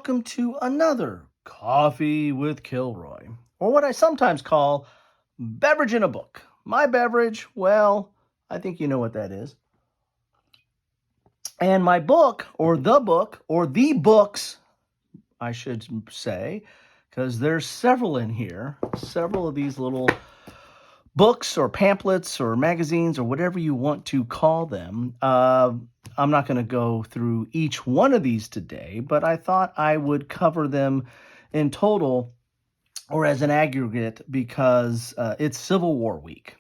welcome to another Coffee with Kilroy, or what I sometimes call Beverage in a Book. My beverage, well, I think you know what that is. And my book, or the books, I should say, because there's several in here, several of these little books or pamphlets or magazines or whatever you want to call them. I'm not going to go through each one of these today, but I thought I would cover them in total or as an aggregate because it's Civil War week.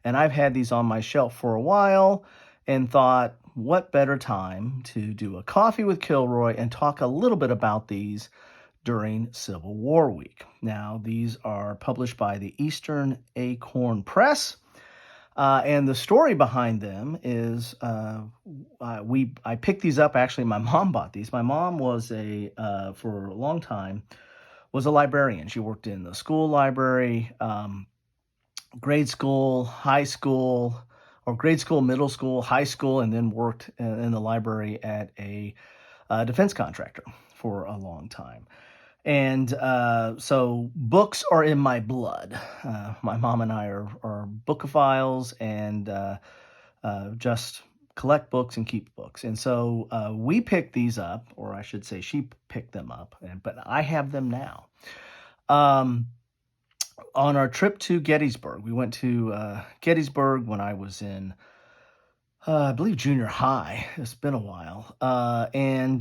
And I've had these on my shelf for a while and thought, what better time to do a coffee with Kilroy and talk a little bit about these during Civil War week. Now, these are published by the Eastern Acorn Press. And the story behind them is I picked these up. Actually, my mom bought these. My mom was for a long time, was a librarian. She worked in the school library, grade school, high school, or grade school, middle school, high school, and then worked in the library at a defense contractor for a long time. And so books are in my blood. My mom and I are bookophiles and just collect books and keep books. And so we picked these up, or I should say she picked them up, but I have them now. On our trip to Gettysburg, we went to Gettysburg when I was in I believe junior high. It's been a while. And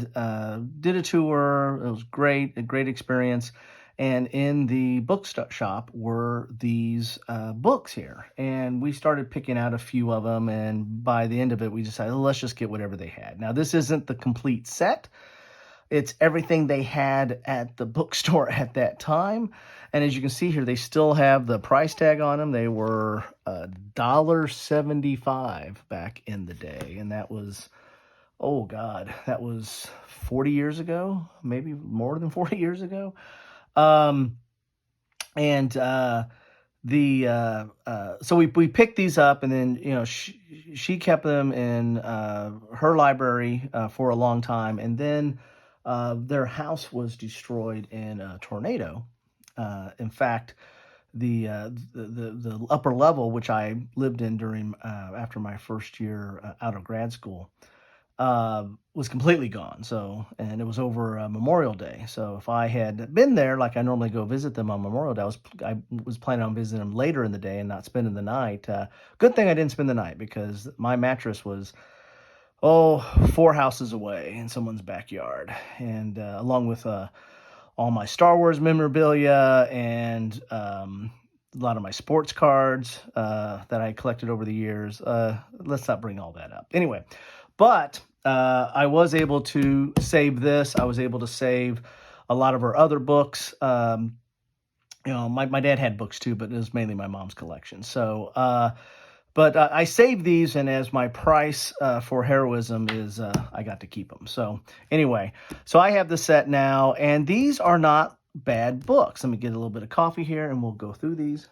did a tour. It was great, a great experience. And in the bookshop were these books here. And we started picking out a few of them. And by the end of it, we decided, let's just get whatever they had. Now, this isn't the complete set. It's everything they had at the bookstore at that time. And as you can see here, they still have the price tag on them. They were $1.75 back in the day. And that was, oh God, that was 40 years ago, maybe more than 40 years ago. So we picked these up, and then, she kept them in her library for a long time. And then their house was destroyed in a tornado. In fact, the upper level, which I lived in during after my first year out of grad school, was completely gone. So, and it was over Memorial Day. So if I had been there, like I normally go visit them on Memorial Day, I was planning on visiting them later in the day and not spending the night. Good thing I didn't spend the night, because my mattress was 4 houses away in someone's backyard, and along with all my Star Wars memorabilia and a lot of my sports cards that I collected over the years. Let's not bring all that up. Anyway, but I was able to save this. I was able to save a lot of her other books. My dad had books too, but it was mainly my mom's collection. So, but I saved these, and as my price for heroism is, I got to keep them. So anyway, so I have the set now, and these are not bad books. Let me get a little bit of coffee here, and we'll go through these.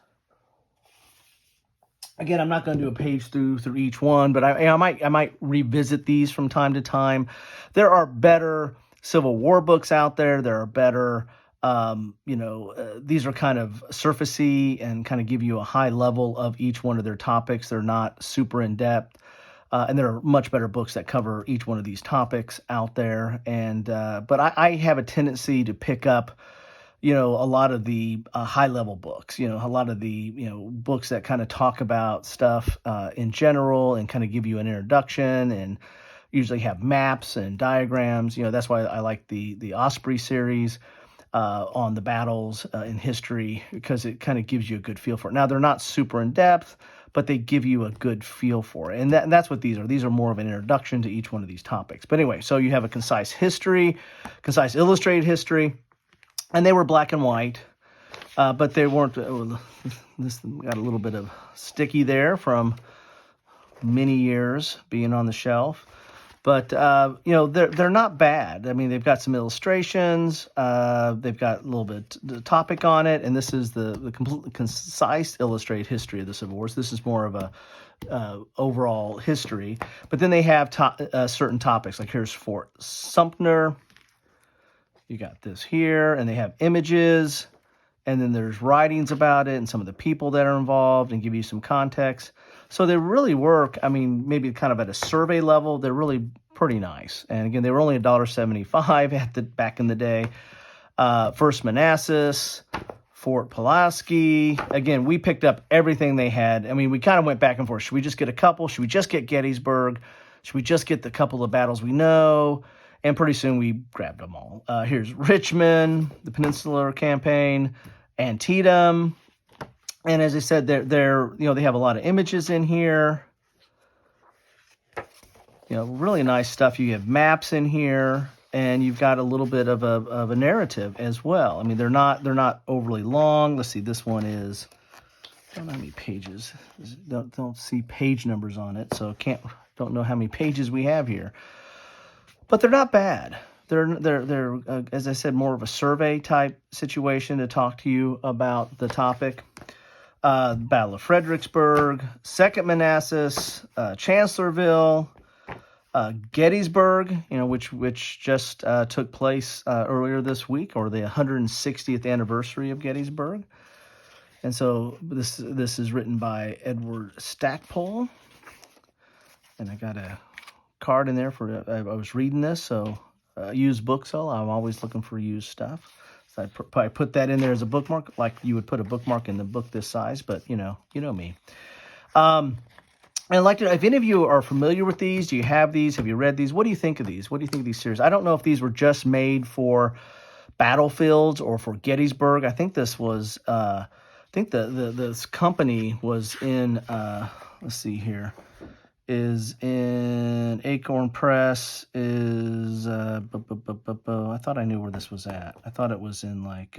Again, I'm not going to do a page through each one, but I might revisit these from time to time. There are better Civil War books out there. There are better. These are kind of surfacey and kind of give you a high level of each one of their topics. They're not super in depth, and there are much better books that cover each one of these topics out there. And but I have a tendency to pick up, a lot of the high level books. A lot of the books that kind of talk about stuff in general and kind of give you an introduction and usually have maps and diagrams. That's why I like the Osprey series. On the battles in history, because it kind of gives you a good feel for it. Now, they're not super in depth, but they give you a good feel for it. And that's what these are. These are more of an introduction to each one of these topics. But anyway, so you have a concise illustrated history, and they were black and white, but they weren't. This got a little bit of sticky there from many years being on the shelf. But, they're not bad. I mean, they've got some illustrations. They've got a little bit the topic on it. And this is the complete concise illustrated history of the Civil Wars. This is more of a overall history. But then they have certain topics. Like here's Fort Sumter. You got this here, and they have images, and then there's writings about it and some of the people that are involved and give you some context. So they really work, I mean, maybe kind of at a survey level, they're really pretty nice. And again, they were only $1.75 back in the day. First Manassas, Fort Pulaski. Again, we picked up everything they had. I mean, we kind of went back and forth. Should we just get a couple? Should we just get Gettysburg? Should we just get the couple of battles we know? And pretty soon we grabbed them all. Here's Richmond, the Peninsular Campaign, Antietam. And as I said, they're they have a lot of images in here. Really nice stuff. You have maps in here, and you've got a little bit of a narrative as well. I mean, they're not overly long. Let's see, this one is, I don't know how many pages. Don't see page numbers on it, so don't know how many pages we have here. But they're not bad. They're as I said, more of a survey type situation to talk to you about the topic. Battle of Fredericksburg, Second Manassas, Chancellorsville, Gettysburg, which just took place earlier this week, or the 160th anniversary of Gettysburg. And so this is written by Edward Stackpole, and I got a card in there for I was reading this, so used book sale. I'm always looking for used stuff. So I put that in there as a bookmark, like you would put a bookmark in the book this size, but you know me. And I'd like to, if any of you are familiar with these, do you have these? Have you read these? What do you think of these? What do you think of these series? I don't know if these were just made for battlefields or for Gettysburg. I think this was, this company was in, let's see here, is in Acorn Press, is, I thought I knew where this was at. I thought it was in like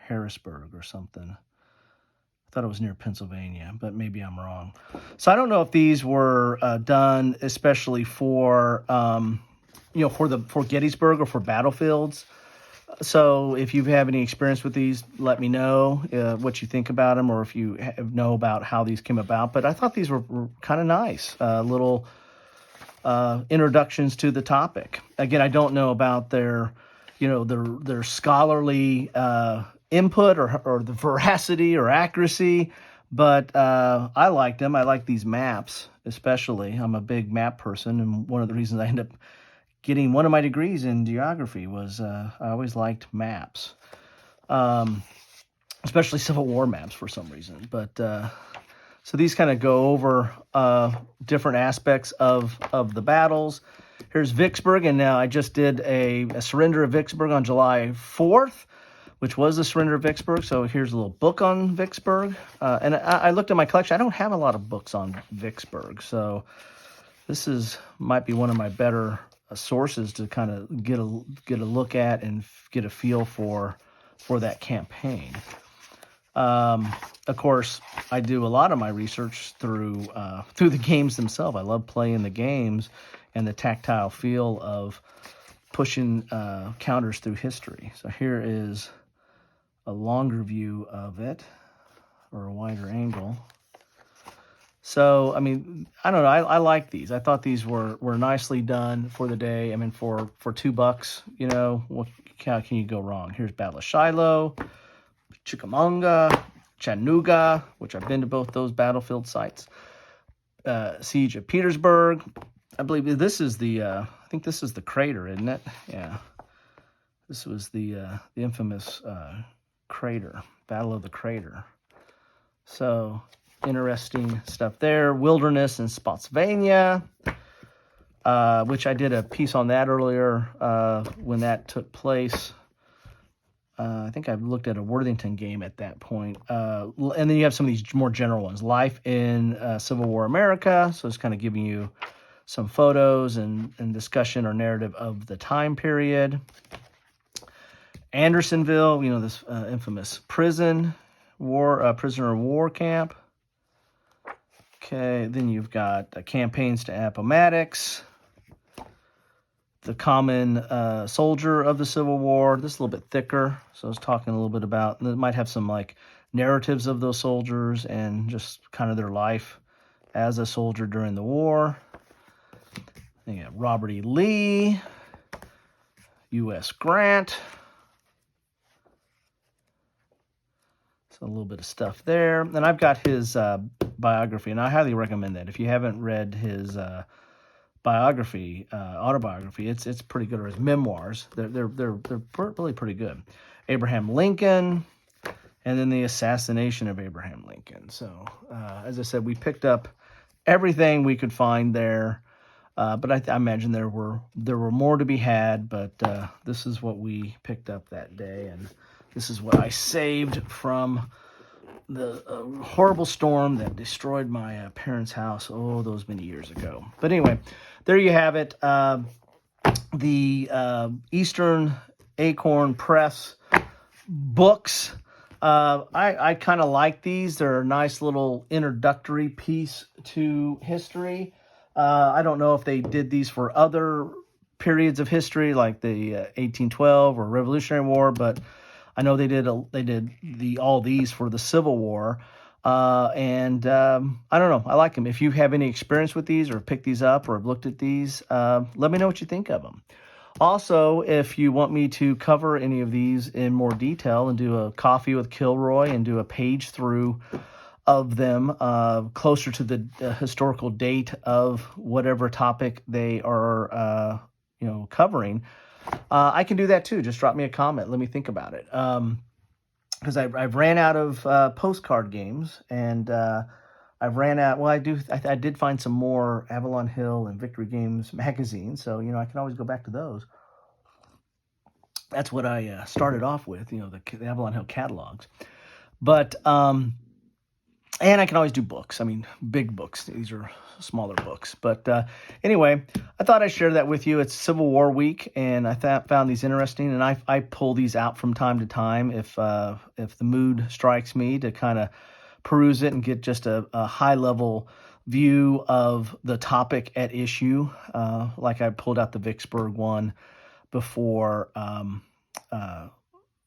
Harrisburg or something. I thought it was near Pennsylvania, but maybe I'm wrong. So I don't know if these were done especially for, for Gettysburg or for battlefields. So if you have any experience with these, let me know what you think about them, or if you know about how these came about. But I thought these were kind of nice, little introductions to the topic. Again, I don't know about their scholarly input or the veracity or accuracy, but I liked them. I like these maps, especially. I'm a big map person, and one of the reasons I ended up getting one of my degrees in geography was I always liked maps, especially Civil War maps for some reason. But so these kind of go over different aspects of the battles. Here's Vicksburg, and now I just did a surrender of Vicksburg on July 4th, which was the surrender of Vicksburg. So here's a little book on Vicksburg. And I looked at my collection. I don't have a lot of books on Vicksburg, so this might be one of my better sources to kind of get a look at and get a feel for that campaign. Of course, I do a lot of my research through the games themselves. I love playing the games and the tactile feel of pushing counters through history. So here is a longer view of it, or a wider angle. So, I mean, I don't know. I like these. I thought these were nicely done for the day. I mean, for $2, how can you go wrong? Here's Battle of Shiloh, Chickamauga, Chattanooga, which I've been to both those battlefield sites. Siege of Petersburg. I believe this is I think this is the crater, isn't it? Yeah. This was the infamous crater, Battle of the Crater. So, interesting stuff there. Wilderness in Spotsylvania, which I did a piece on that earlier when that took place. I think I looked at a Worthington game at that point. And then you have some of these more general ones. Life in Civil War America. So it's kind of giving you some photos and discussion or narrative of the time period. Andersonville, this infamous prisoner of war camp. Okay, then you've got campaigns to Appomattox, the common soldier of the Civil War. This is a little bit thicker, so I was talking a little bit about, and it might have some like narratives of those soldiers and just kind of their life as a soldier during the war. Then you have Robert E. Lee, U.S. Grant, So a little bit of stuff there. And I've got his biography, and I highly recommend that. If you haven't read his biography, autobiography, it's pretty good. Or his memoirs, they're really pretty good. Abraham Lincoln, and then the assassination of Abraham Lincoln. So as I said, we picked up everything we could find there. But I imagine there were more to be had. But this is what we picked up that day, and this is what I saved from the horrible storm that destroyed my parents' house, those many years ago. But anyway, there you have it. The Eastern Acorn Press books. I kind of like these. They're a nice little introductory piece to history. I don't know if they did these for other periods of history, like the 1812 or Revolutionary War, but I know they did all these for the Civil War. And I don't know. I like them. If you have any experience with these or picked these up or have looked at these, let me know what you think of them. Also, if you want me to cover any of these in more detail and do a coffee with Kilroy and do a page through of them closer to the historical date of whatever topic they are covering, I can do that too. Just drop me a comment. Let me think about it. Because I've ran out of postcard games, and I've ran out. Well, I did find some more Avalon Hill and Victory Games magazines, so I can always go back to those. That's what I started off with, the Avalon Hill catalogs. But and I can always do books. I mean, big books. These are smaller books. But anyway, I thought I'd share that with you. It's Civil War week, and I found these interesting. And I pull these out from time to time if the mood strikes me to kind of peruse it and get just a high-level view of the topic at issue. Like I pulled out the Vicksburg one before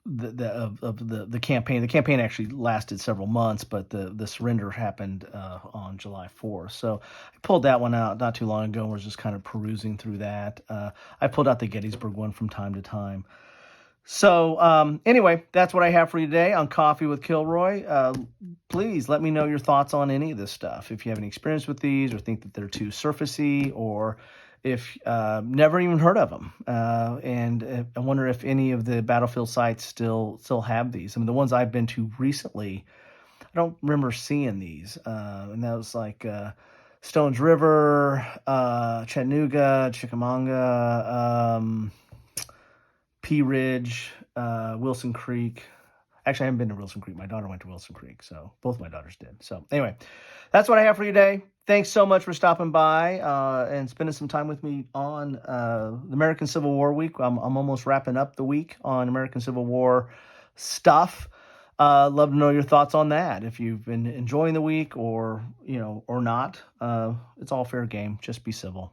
the campaign. The campaign actually lasted several months, but the surrender happened on July 4th. So I pulled that one out not too long ago and was just kind of perusing through that. I pulled out the Gettysburg one from time to time. So anyway, that's what I have for you today on Coffee with Kilroy. Please let me know your thoughts on any of this stuff. If you have any experience with these or think that they're too surfacey, or if never even heard of them. And I wonder if any of the battlefield sites still have these. I mean, the ones I've been to recently, I don't remember seeing these. And that was like Stones River, Chattanooga, Chickamauga, Pea Ridge, Wilson Creek. Actually, I haven't been to Wilson Creek. My daughter went to Wilson Creek, so both my daughters did. So anyway, that's what I have for you today. Thanks so much for stopping by and spending some time with me on the American Civil War week. I'm almost wrapping up the week on American Civil War stuff. Love to know your thoughts on that. If you've been enjoying the week or not, it's all fair game. Just be civil.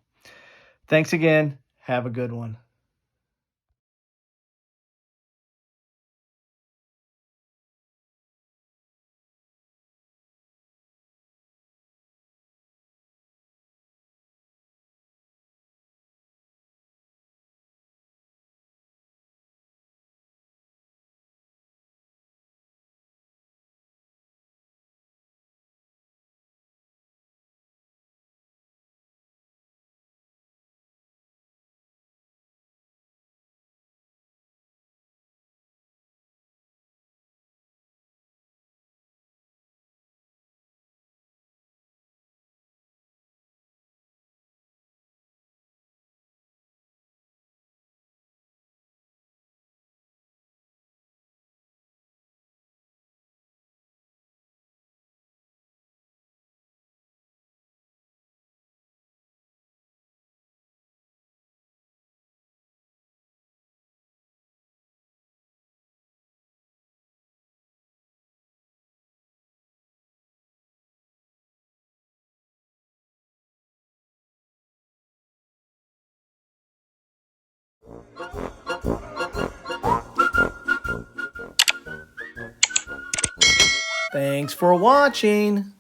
Thanks again. Have a good one. Thanks for watching.